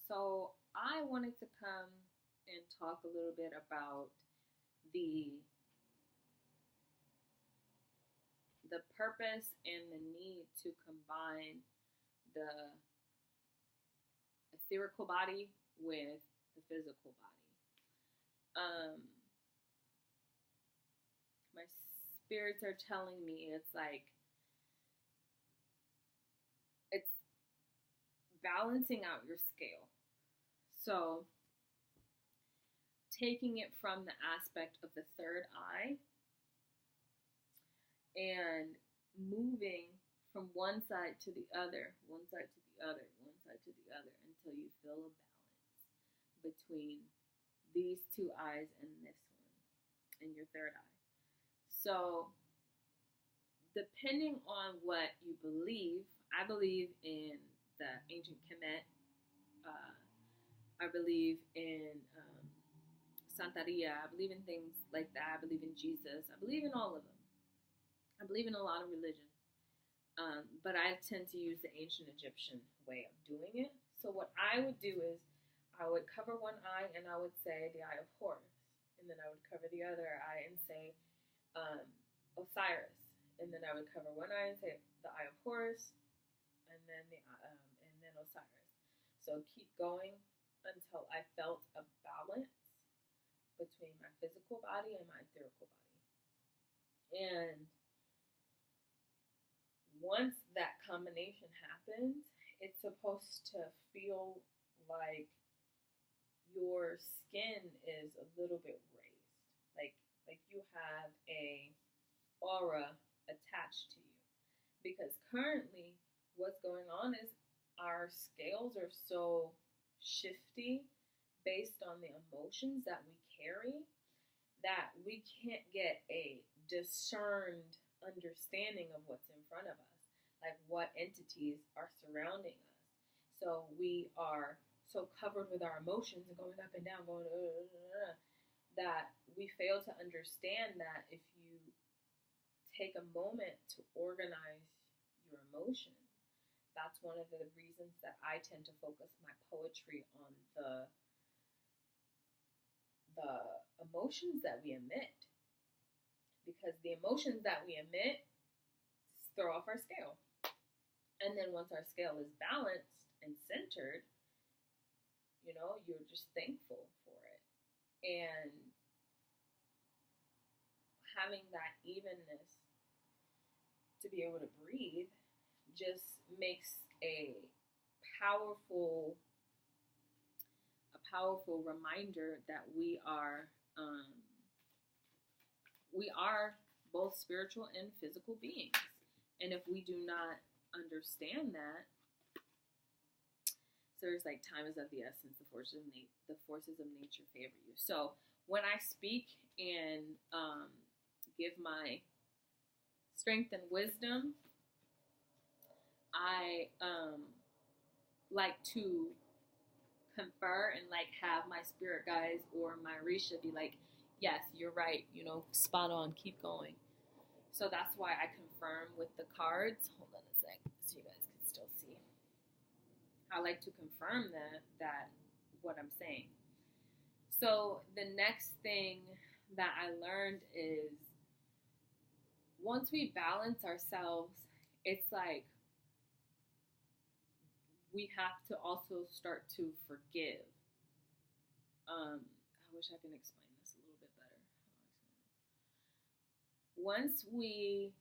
So I wanted to come and talk a little bit about the the purpose and the need to combine the etherical body with the physical body. My spirits are telling me it's balancing out your scale. So taking it from the aspect of the third eye and moving from one side to the other, one side to the other, one side to the other until you feel a balance between these two eyes and this one and your third eye. So, depending on what you believe, I believe in the ancient Kemet. Uh, I believe in Santeria. I believe in things like that. I believe in Jesus. I believe in all of them. I believe in a lot of religion. But I tend to use the ancient Egyptian way of doing it. So what I would do is I would cover one eye and I would say the eye of Horus. And then I would cover the other eye and say Osiris. And then I would cover one eye and say the eye of Horus and then Osiris. So keep going until I felt a balance between my physical body and my etherical body. And once that combination happens, it's supposed to feel like your skin is a little bit raised. Like you have a aura attached to you. Because currently what's going on is our scales are so shifty based on the emotions that we carry that we can't get a discerned understanding of what's in front of us, like what entities are surrounding us. So we are so covered with our emotions and going up and down, that we fail to understand that if you take a moment to organize your emotions, that's one of the reasons that I tend to focus my poetry on the emotions that we emit. Because the emotions that we emit throw off our scale. And then once our scale is balanced and centered, you're just thankful for it. And having that evenness to be able to breathe just makes a powerful reminder that we are both spiritual and physical beings. And if we do not understand that, so there's like time is of the essence, the forces of nature favor you. So when I speak and give my strength and wisdom, I like to confer and like have my spirit guides or my Risha be like, yes, you're right, spot on, keep going. So that's why I confirm with the cards. Hold on a sec so you guys can still see. I like to confirm that what I'm saying. So the next thing that I learned is once we balance ourselves, it's like we have to also start to forgive. I wish I can explain this a little bit better. Once we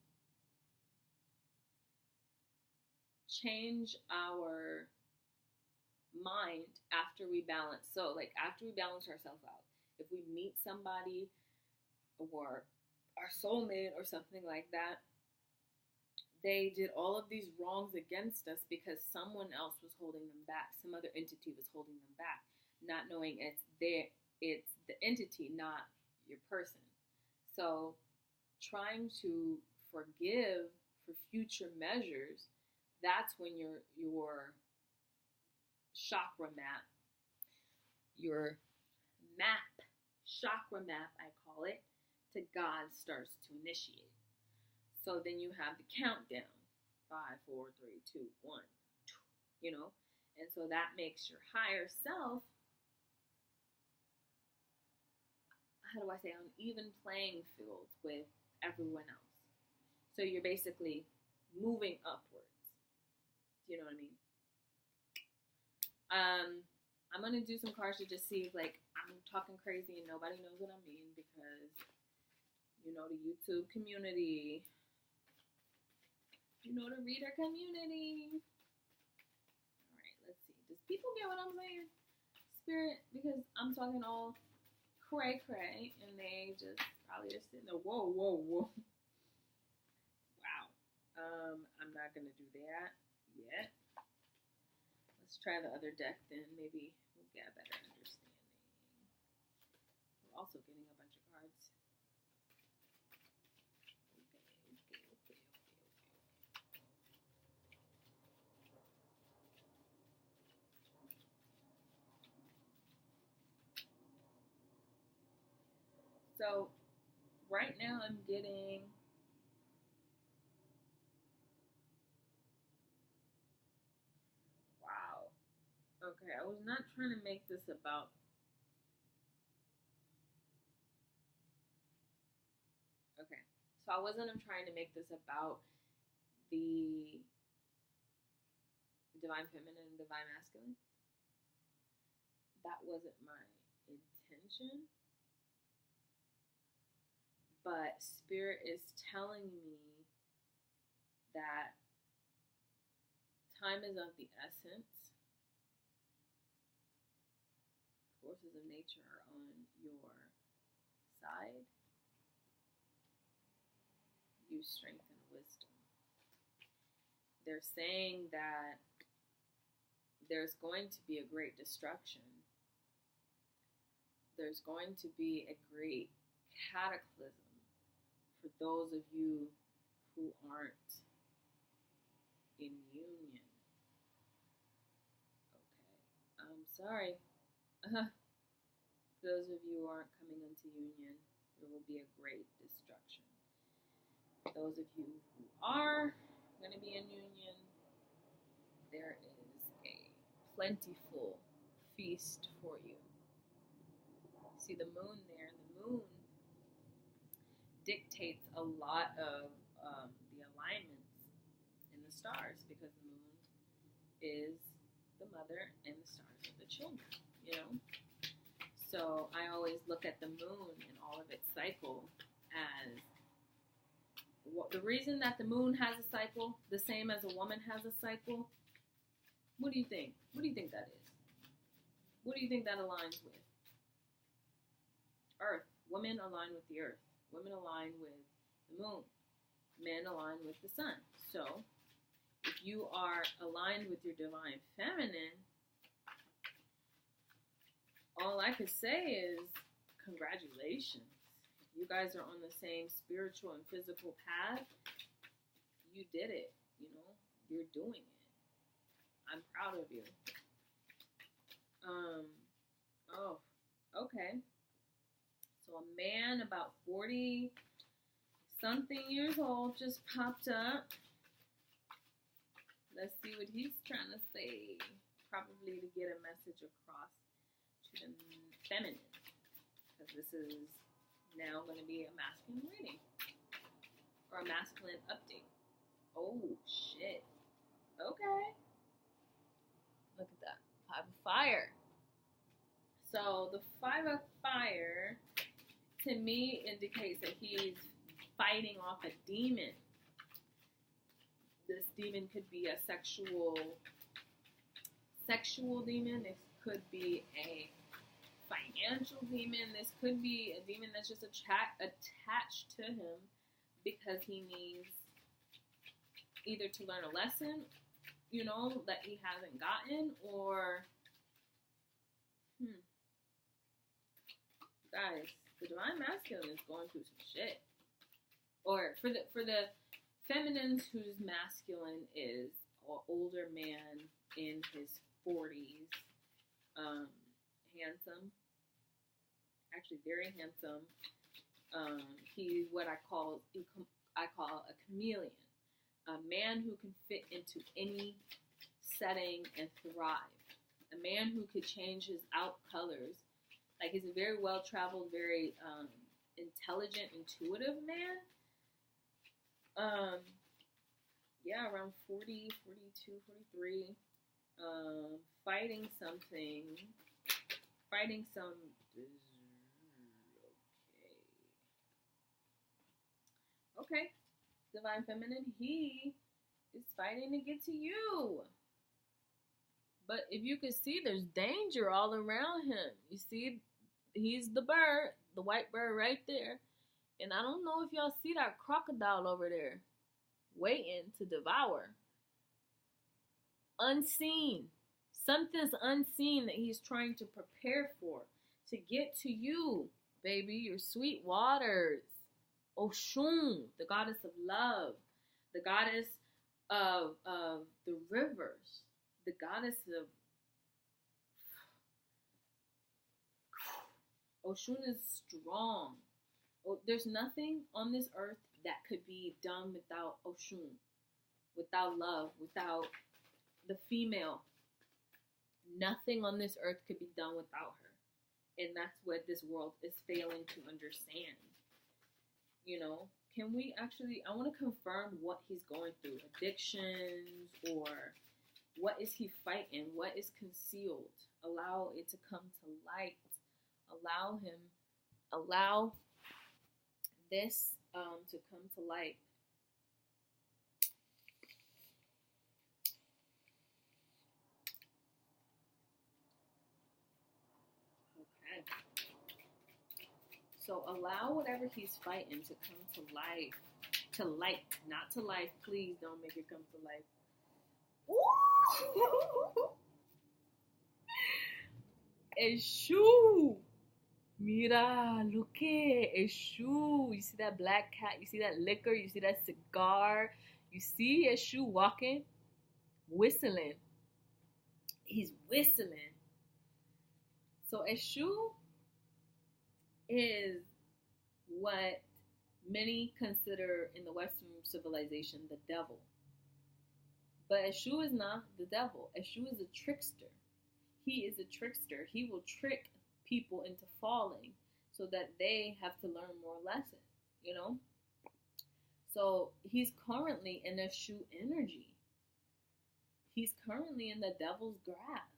change our mind after we balance, so like after we balance ourselves out, if we meet somebody or our soulmate or something like that, they did all of these wrongs against us because someone else was holding them back. Some other entity was holding them back, not knowing it's the entity, not your person. So trying to forgive for future measures, that's when your chakra map, your chakra map, I call it, to God starts to initiate. So then you have the countdown, 5, 4, 3, 2, 1, And so that makes your higher self, how do I say, on even playing field with everyone else. So you're basically moving upwards. Do you know what I mean? I'm gonna do some cards to just see if like I'm talking crazy and nobody knows what I mean, because you know the YouTube community, you know the reader community. All right, let's see. Does people get what I'm saying? Spirit, because I'm talking all cray cray and they just probably are sitting there. Whoa, whoa, whoa. Wow. I'm not gonna do that yet. Let's try the other deck, then maybe we'll get a better understanding. We're also getting a bunch of cards. Okay. So right now I'm getting okay, I was not trying to make this about okay. So I wasn't trying to make this about the divine feminine and divine masculine. That wasn't my intention. But Spirit is telling me that time is of the essence. Forces of nature are on your side. Use strength and wisdom. They're saying that there's going to be a great destruction. There's going to be a great cataclysm for those of you who aren't in union. Okay, I'm sorry. Those of you who aren't coming into union, there will be a great destruction. Those of you who are going to be in union, there is a plentiful feast for you. See the moon there? The moon dictates a lot of the alignments in the stars, because the moon is the mother and the stars are the children, you know? So I always look at the moon and all of its cycle as the reason that the moon has a cycle, the same as a woman has a cycle. What do you think? What do you think that is? What do you think that aligns with? Earth. Women align with the earth. Women align with the moon. Men align with the sun. So, if you are aligned with your divine feminine, all I could say is congratulations. If you guys are on the same spiritual and physical path, you did it. You know, you're doing it. I'm proud of you. Oh, okay. So a man about 40 something years old just popped up. Let's see what he's trying to say. Probably to get a message across to the feminine, because this is now going to be a masculine reading or a masculine update. Oh shit. Okay. Look at that. 5 of fire. So the 5 of fire to me indicates that he's fighting off a demon. This demon could be a sexual demon. This could be a financial demon. This could be a demon that's just attached to him because he needs either to learn a lesson, you know, that he hasn't gotten, or guys, the divine masculine is going through some shit. Or for the feminines whose masculine is an older man in his 40s, handsome, actually very handsome. He's what I call a chameleon, a man who can fit into any setting and thrive. A man who could change his out colors. Like, he's a very well-traveled, very intelligent, intuitive man. Yeah, around 40, 42, 43. Fighting something. Fighting some... Okay. Divine Feminine, he is fighting to get to you. But if you can see, there's danger all around him. You see, he's the bird, the white bird right there. And I don't know if y'all see that crocodile over there waiting to devour. Unseen. Something's unseen that he's trying to prepare for to get to you, baby. Your sweet waters. Oshun, the goddess of love, the goddess of the rivers, the goddess of Oshun is strong. There's nothing on this earth that could be done without Oshun, without love, without the female. Nothing on this earth could be done without her. And that's what this world is failing to understand. You know, can we actually, I want to confirm what he's going through. Addictions, or what is he fighting? What is concealed? Allow it to come to light. Allow this to come to light. Okay. So allow whatever he's fighting to come to life. To light, not to life. Please don't make it come to life. Ooh! Eshu! Mira, look at Eshu. You see that black cat? You see that liquor? You see that cigar? You see Eshu walking? Whistling. He's whistling. So Eshu is what many consider in the Western civilization the devil. But Eshu is not the devil. Eshu is a trickster. He is a trickster. He will trick people into falling so that they have to learn more lessons, you know? So he's currently in Eshu energy. He's currently in the devil's grasp.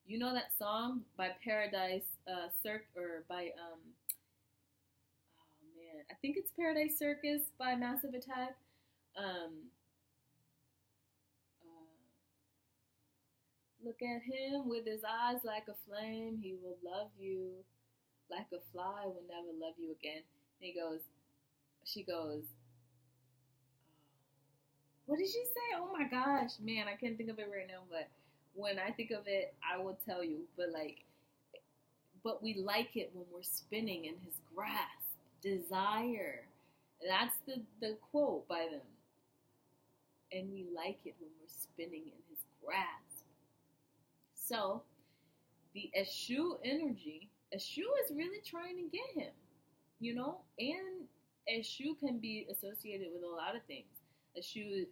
You know that song by Paradise I think it's Paradise Circus by Massive Attack. Look at him with his eyes like a flame. He will love you like a fly will never love you again. And she goes, what did she say? Oh my gosh, man, I can't think of it right now. But when I think of it, I will tell you. But we like it when we're spinning in his grasp. Desire. That's the quote by them. And we like it when we're spinning in his grasp. So, the Eshu energy, Eshu is really trying to get him, you know? And Eshu can be associated with a lot of things. Eshu,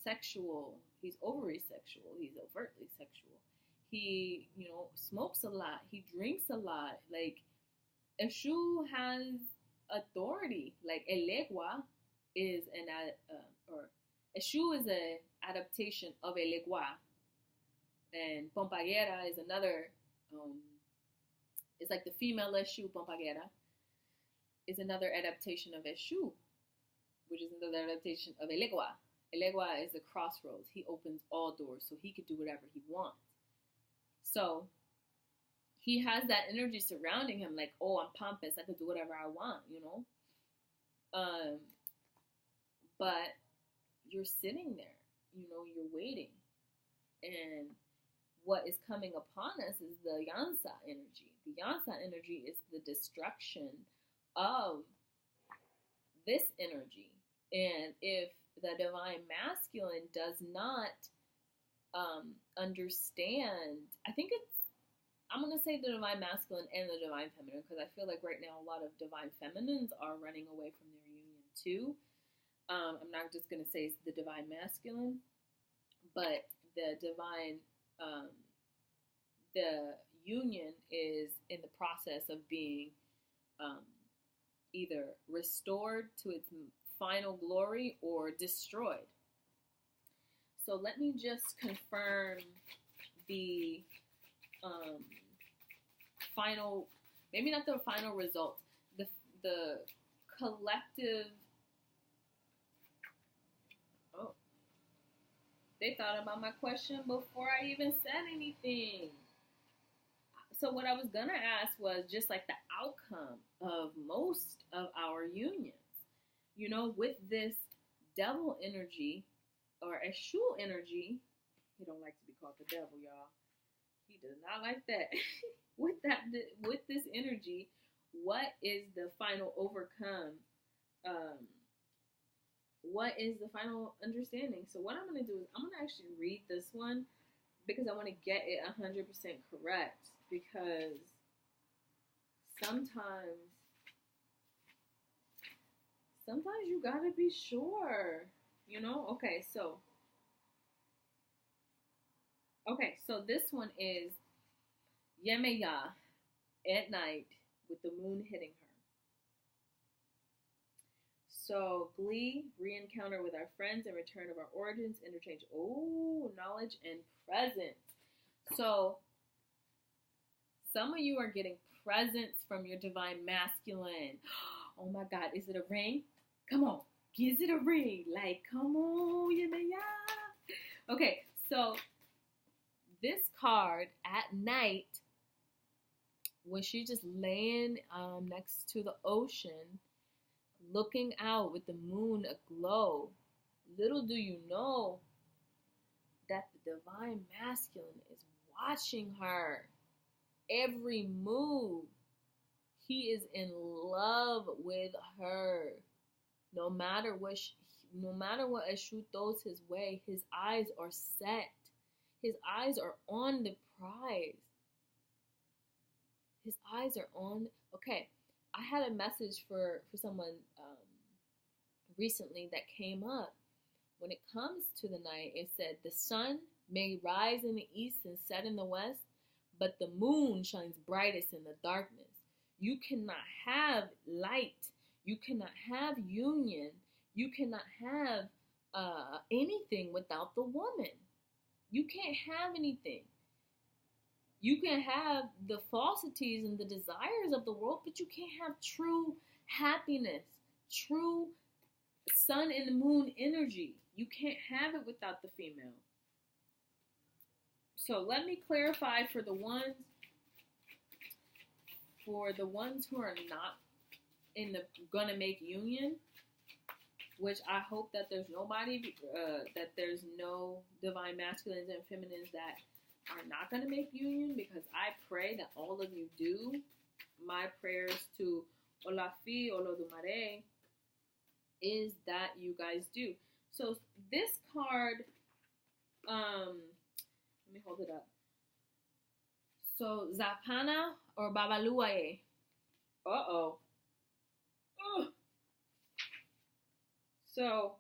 sexual, he's overly sexual, he's overtly sexual. He, smokes a lot, he drinks a lot. Like, Eshu has authority. Like, Elegua is Eshu is an adaptation of Elegua. And Pompaguera is another, it's like the female Eshu, Pompaguera, is another adaptation of Eshu, which is another adaptation of Elegua. Elegua is the crossroads. He opens all doors, so he could do whatever he wants. So, he has that energy surrounding him, like, oh, I'm pompous, I could do whatever I want, but you're sitting there, you're waiting. And what is coming upon us is the Yansa energy. The Yansa energy is the destruction of this energy. And if the divine masculine does not understand, I'm going to say the divine masculine and the divine feminine, because I feel like right now a lot of divine feminines are running away from their union too. I'm not just going to say it's the divine masculine, but the divine, um, the union is in the process of being um, either restored to its final glory or destroyed. So let me just confirm the um, final, maybe not the final results, the collective. Oh, they thought about my question before I even said anything. So what I was gonna ask was just like the outcome of most of our unions. You know, with this devil energy or Eshu energy, he don't like to be called the devil, y'all. He does not like that. With this energy, what is the final overcome? Um, what is the final understanding? So what I'm gonna do is I'm gonna actually read this one because I want to get it 100% correct. Because sometimes you gotta be sure, you know. So this one is Yemeya at night with the moon hitting her. So glee, re-encounter with our friends and return of our origins, interchange. Oh, knowledge and presence. So some of you are getting presents from your divine masculine. Oh my God, is it a ring? Come on, is it a ring? Like, come on, yeah. Okay, so this card at night, when she's just laying next to the ocean, looking out with the moon aglow, little do you know that the divine masculine is watching her every move. He is in love with her. No matter what Eshu throws his way, his eyes are set. His eyes are on the prize. His eyes are on. Okay, I had a message for someone recently that came up. When it comes to the night, it said the sun may rise in the east and set in the west, but the moon shines brightest in the darkness. You cannot have light. You cannot have union. You cannot have anything without the woman. You can't have anything. You can have the falsities and the desires of the world, but you can't have true happiness, true sun and moon energy. You can't have it without the female. So let me clarify for the ones who are not gonna make union, which I hope that there's nobody, that there's no divine masculines and feminines that are not gonna make union, because I pray that all of you do. My prayers to Olafi Olodumare is that you guys do. So this card, let me hold it up. So Zapana or Babaluaye. Uh-oh. Ugh. So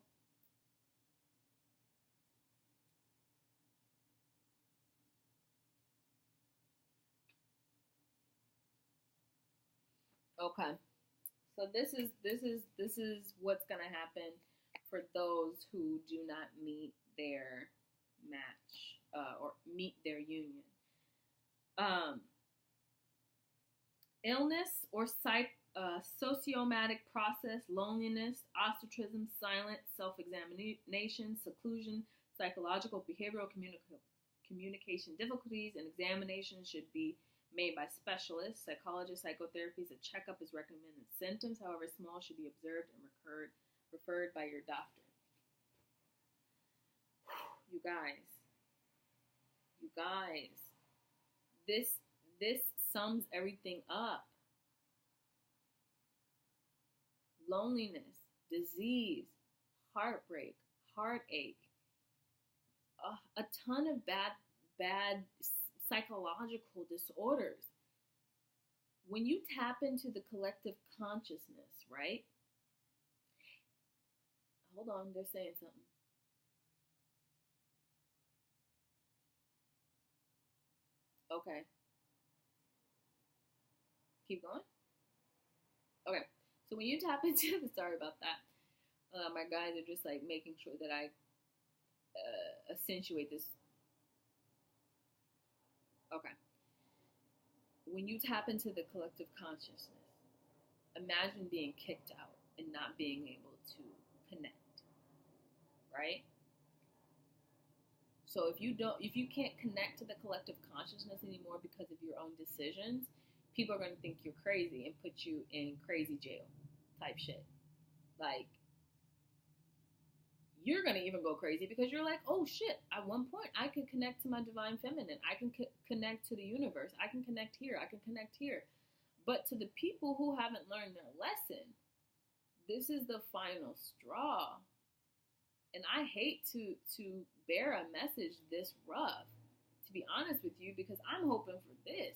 okay. So this is what's gonna happen for those who do not meet their match or meet their union. Illness or sociomatic process, loneliness, ostracism, silence, self-examination, seclusion, psychological, behavioral, communication difficulties, and examinations should be made by specialists, psychologists, psychotherapists. A checkup is recommended. Symptoms, however small, should be observed and referred by your doctor. You guys, this sums everything up. Loneliness, disease, heartbreak, heartache, a ton of bad psychological disorders. When you tap into the collective consciousness, right? Hold on, they're saying something. Okay. Keep going. Okay. So when you tap into, sorry about that. My guys are just like making sure that I accentuate this. Okay. When you tap into the collective consciousness, imagine being kicked out and not being able to connect, right? So if you can't connect to the collective consciousness anymore because of your own decisions, people are going to think you're crazy and put you in crazy jail type shit. Like, you're going to even go crazy because you're like, oh shit, at one point I can connect to my divine feminine. I can connect to the universe. I can connect here. I can connect here. But to the people who haven't learned their lesson, this is the final straw. And I hate to bear a message this rough, to be honest with you, because I'm hoping for this.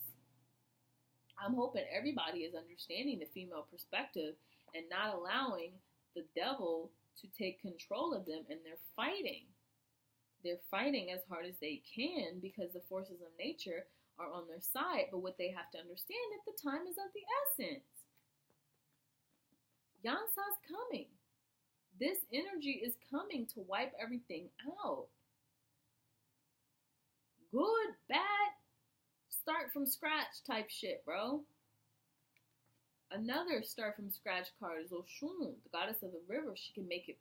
I'm hoping everybody is understanding the female perspective and not allowing the devil to take control of them, and they're fighting. They're fighting as hard as they can because the forces of nature are on their side. But what they have to understand is the time is of the essence. Yansa's coming. This energy is coming to wipe everything out. Good, bad, start from scratch type shit, bro. Another start from scratch card is Oshun, the goddess of the river. She can make it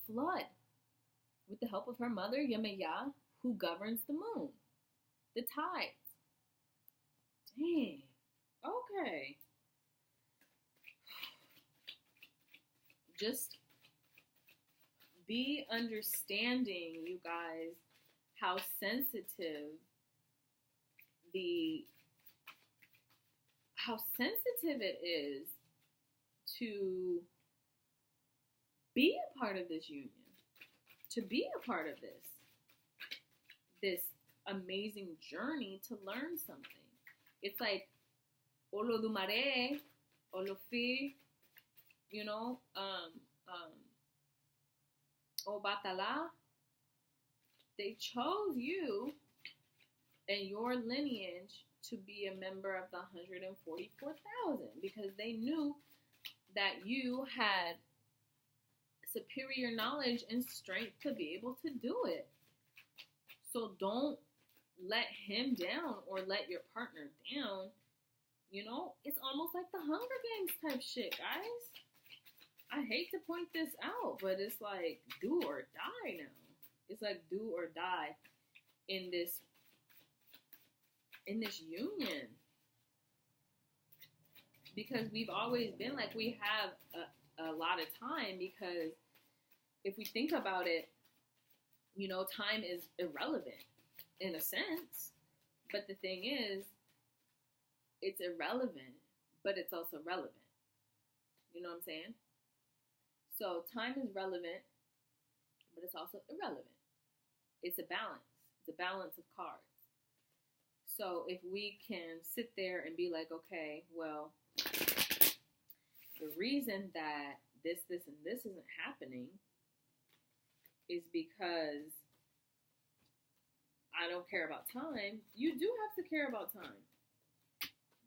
flood with the help of her mother, Yemaya, who governs the moon, the tides. Dang. Okay. Just be understanding, you guys, how sensitive it is to be a part of this union, to be a part of this amazing journey to learn something. It's like Olodumare, Olofi, Obatala, they chose you and your lineage to be a member of the 144,000 because they knew that you had superior knowledge and strength to be able to do it. So don't let him down or let your partner down. It's almost like the Hunger Games type shit, guys. I hate to point this out, but it's like do or die now. It's like do or die in this union. Because we've always been like, we have a lot of time, because if we think about it, time is irrelevant in a sense. But the thing is, it's irrelevant, but it's also relevant. You know what I'm saying? So time is relevant, but it's also irrelevant. It's a balance. It's a balance of cards. So if we can sit there and be like, okay, well, the reason that this, and this isn't happening is because I don't care about time. You do have to care about time.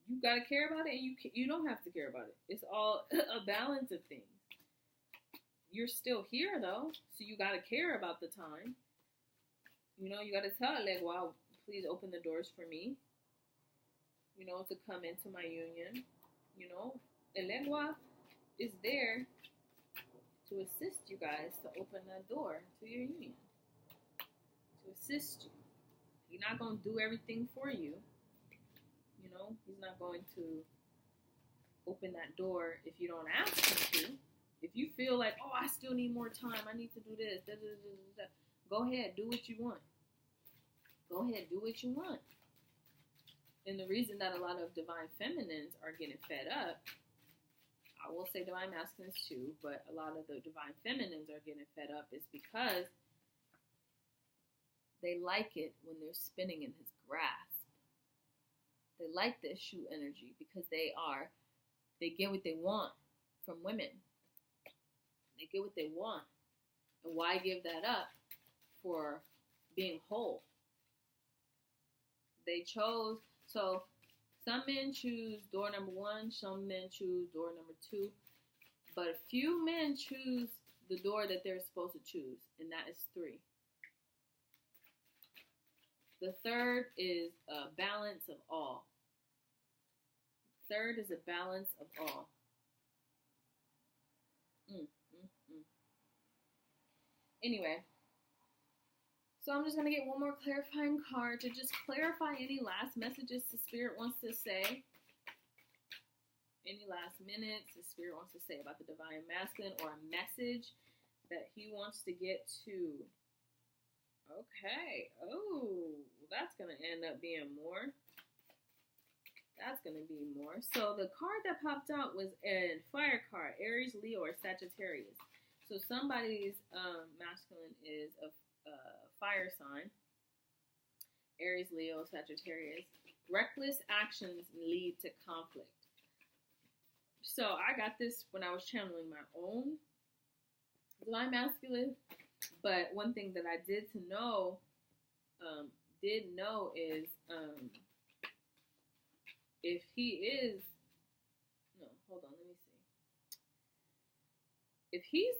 You got to care about it, and you don't have to care about it. It's all a balance of things. You're still here, though, so you got to care about the time. You got to tell it, like, wow, please open the doors for me, to come into my union. El Legua is there to assist you guys to open that door to your union, to assist you. He's not going to do everything for you. He's not going to open that door if you don't ask him to. If you feel like, oh, I still need more time, I need to do this, go ahead, do what you want. Go ahead, do what you want. And the reason that a lot of divine feminines are getting fed up, I will say divine masculines too, but a lot of the divine feminines are getting fed up is because they like it when they're spinning in his grasp. They like the Shu energy because they get what they want from women. They get what they want. And why give that up for being whole? They chose. So some men choose door number 1, some men choose door number 2, but few men choose the door that they're supposed to choose, and that is 3. The third is a balance of all. Third is a balance of all. Anyway, so I'm just going to get one more clarifying card to just clarify any last messages the Spirit wants to say. Any last minutes the Spirit wants to say about the Divine Masculine, or a message that he wants to get to. Okay. Oh, that's going to end up being more. That's going to be more. So the card that popped out was a fire card, Aries, Leo, or Sagittarius. So somebody's masculine is a fire sign, Aries, Leo, Sagittarius. Reckless actions lead to conflict. So I got this when I was channeling my own Divine Masculine. But one thing that I did know is if he is, no, hold on, let me see.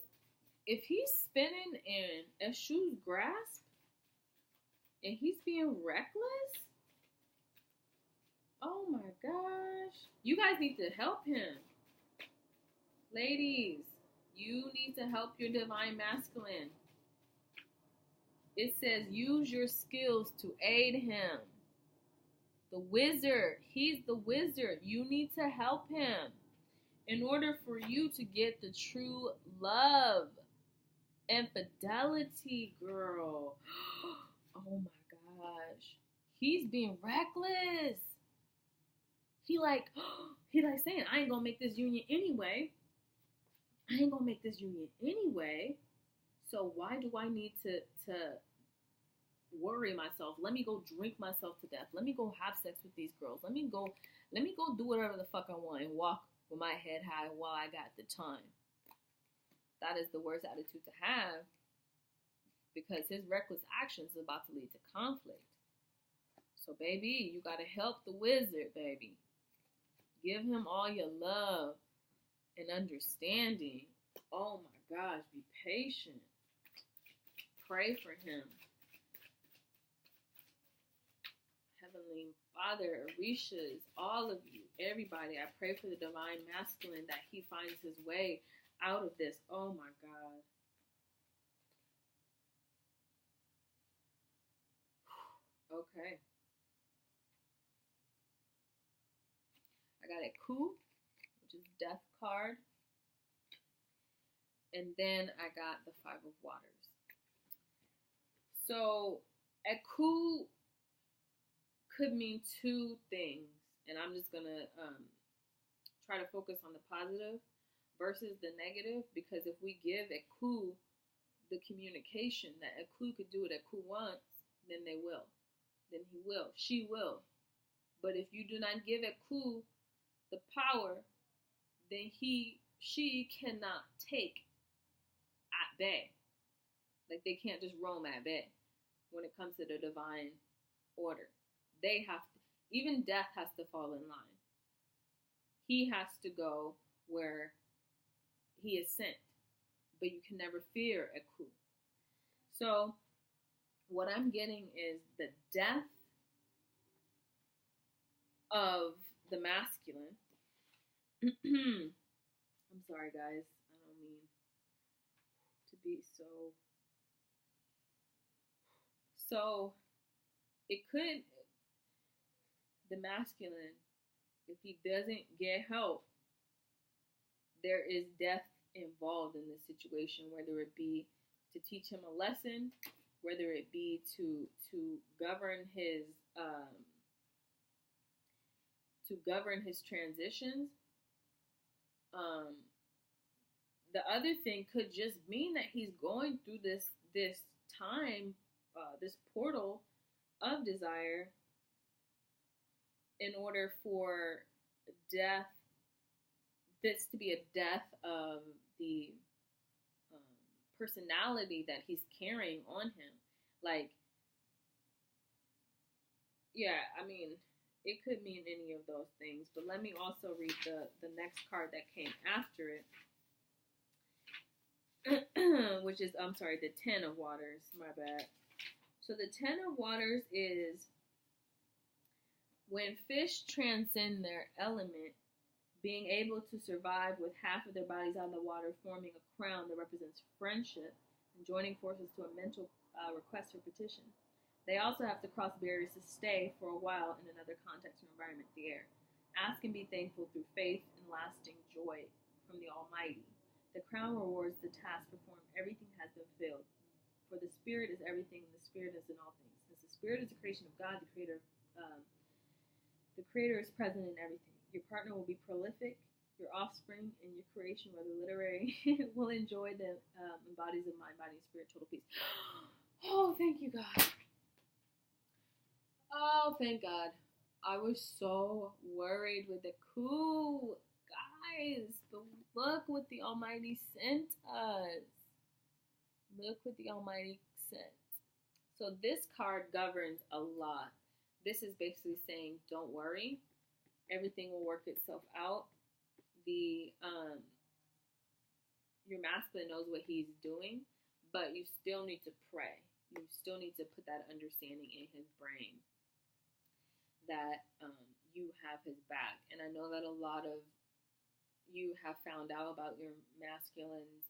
If he's spinning in a shoe's grasp and he's being reckless, oh my gosh, you guys need to help him. Ladies, you need to help your Divine Masculine. It says use your skills to aid him. The wizard, he's the wizard. You need to help him in order for you to get the true love and fidelity, girl. Oh my gosh. He's being reckless. He like saying, I ain't gonna make this union anyway. So why do I need to worry myself? Let me go drink myself to death. Let me go have sex with these girls. Let me go do whatever the fuck I want and walk with my head high while I got the time. That is the worst attitude to have, because his reckless actions is about to lead to conflict. So baby, you gotta help the wizard, baby. Give him all your love and understanding. Oh my gosh, be patient. Pray for him. Heavenly Father, Orishas, all of you, everybody, I pray for the Divine Masculine that he finds his way out of this. Oh my God. Okay. I got a coup, which is death card. And then I got the 5 of Waters. So a coup could mean 2 things. And I'm just going to try to focus on the positive versus the negative. Because if we give a coup the communication that a coup could do what a coup wants, then they will. Then he will. She will. But if you do not give a coup the power, then she cannot take at bay. Like, they can't just roam at bay when it comes to the divine order. They have to, even death has to fall in line. He has to go where he is sent. But you can never fear a coup. So what I'm getting is the death of the masculine. I'm sorry, guys. I don't mean to be so. So it could, the masculine, if he doesn't get help, there is death involved in this situation, whether it be to teach him a lesson, whether it be to govern his transitions. The other thing could just mean that he's going through this time, this portal of desire, in order for death, this to be a death of the personality that he's carrying on him. Like, Yeah, I mean, it could mean any of those things, but let me also read the next card that came after it, which is, I'm sorry, the Ten of Waters. My bad. So the Ten of Waters is when fish transcend their element, being able to survive with half of their bodies out of the water, forming a crown that represents friendship, and joining forces to a mental request or petition. They also have to cross barriers to stay for a while in another context or environment, the air. Ask and be thankful through faith and lasting joy from the Almighty. The crown rewards the task performed. Everything has been filled. For the Spirit is everything, and the Spirit is in all things. Since the Spirit is the creation of God, the Creator is present in everything. Your partner will be prolific. Your offspring and your creation, whether literary, will enjoy the embodies of mind, body, and spirit, total peace. Oh, thank you, God. Oh, thank God. I was so worried with the coup. Guys, but look what the Almighty sent us. Look what the Almighty sent. So this card governs a lot. This is basically saying, don't worry. Everything will work itself out. Your masculine knows what he's doing, but you still need to pray. You still need to put that understanding in his brain that you have his back. And I know that a lot of you have found out about your masculines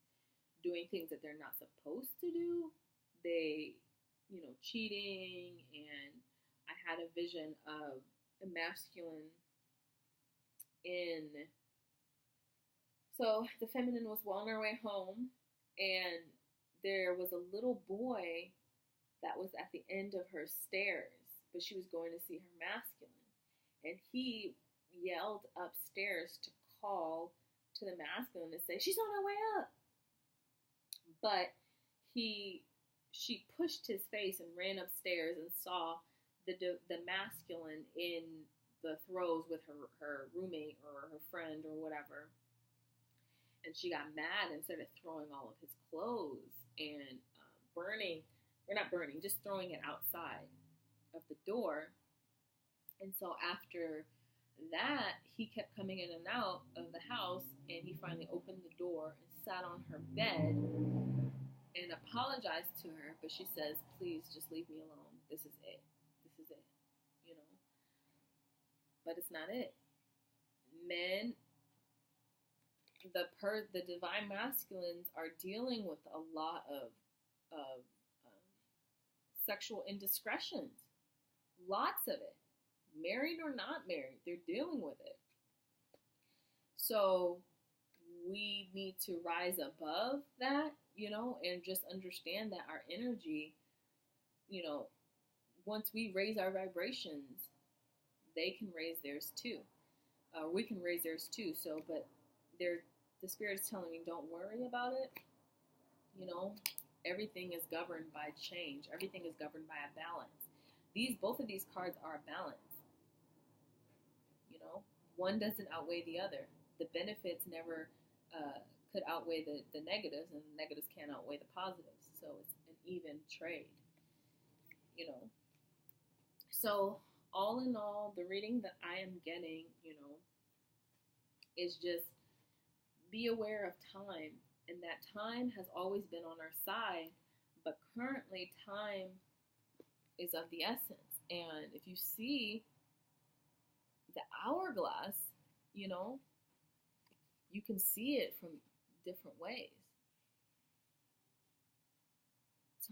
doing things that they're not supposed to do. They, cheating. And I had a vision of a masculine so the feminine was on her way home, and there was a little boy that was at the end of her stairs, but she was going to see her masculine. And he yelled upstairs to call to the masculine to say, she's on her way up. But she pushed his face and ran upstairs and saw the masculine in the throes with her roommate or her friend or whatever. And she got mad and started throwing all of his clothes and just throwing it outside of the door. And so after that, he kept coming in and out of the house, and he finally opened the door and sat on her bed and apologized to her. But she says, please just leave me alone. This is it. But it's not it. Men, the divine masculines are dealing with a lot of sexual indiscretions. Lots of it. Married or not married, they're dealing with it. So we need to rise above that, and just understand that our energy, once we raise our vibrations, they can raise theirs too. We can raise theirs too. So, but the Spirit is telling me, don't worry about it. Everything is governed by change. Everything is governed by a balance. Both of these cards are a balance. One doesn't outweigh the other. The benefits never could outweigh the negatives, and the negatives can't outweigh the positives. So it's an even trade. So all in all, the reading that I am getting, is just be aware of time. And that time has always been on our side, but currently time is of the essence. And if you see the hourglass, you can see it from different ways.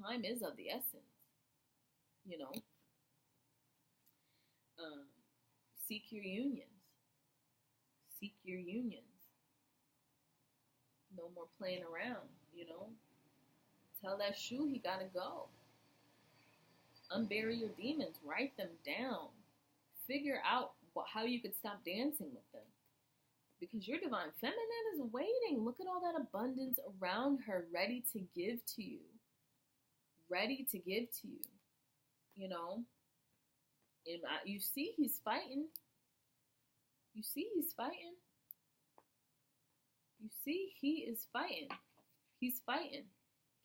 Time is of the essence, seek your unions. Seek your unions. No more playing around, Tell that shoe he gotta go. Unbury your demons. Write them down. Figure out how you could stop dancing with them. Because your divine feminine is waiting. Look at all that abundance around her, ready to give to you. Ready to give to you. And you see he's fighting. You see he's fighting. You see he is fighting. He's fighting.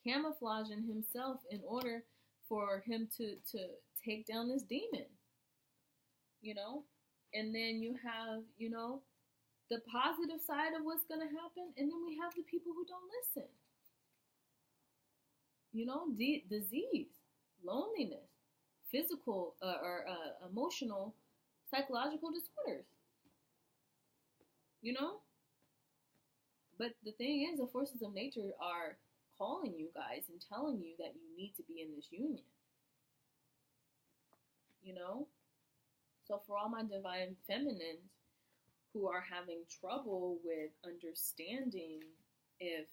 Camouflaging himself in order for him to take down this demon. you know? And then you have, the positive side of what's going to happen. And then we have the people who don't listen, disease, loneliness, physical or emotional, psychological disorders, you know? But the thing is, the forces of nature are calling you guys and telling you that you need to be in this union, you know? So for all my divine feminines who are having trouble with understanding if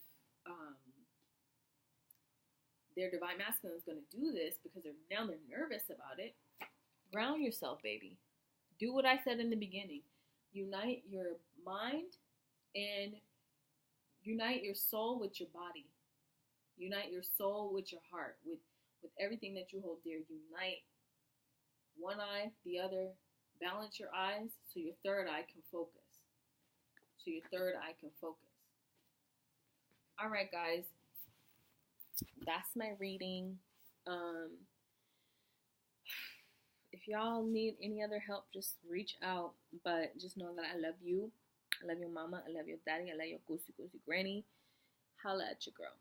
their divine masculine is going to do this because they're nervous about it, ground yourself, baby. Do what I said in the beginning. Unite your mind and unite your soul with your body. Unite your soul with your heart, with everything that you hold dear. Unite one eye, the other. Balance your eyes so your third eye can focus. All right, guys. That's my reading. If y'all need any other help, just reach out. But just know that I love you. I love your mama. I love your daddy. I love your goosey granny. Holla at your girl.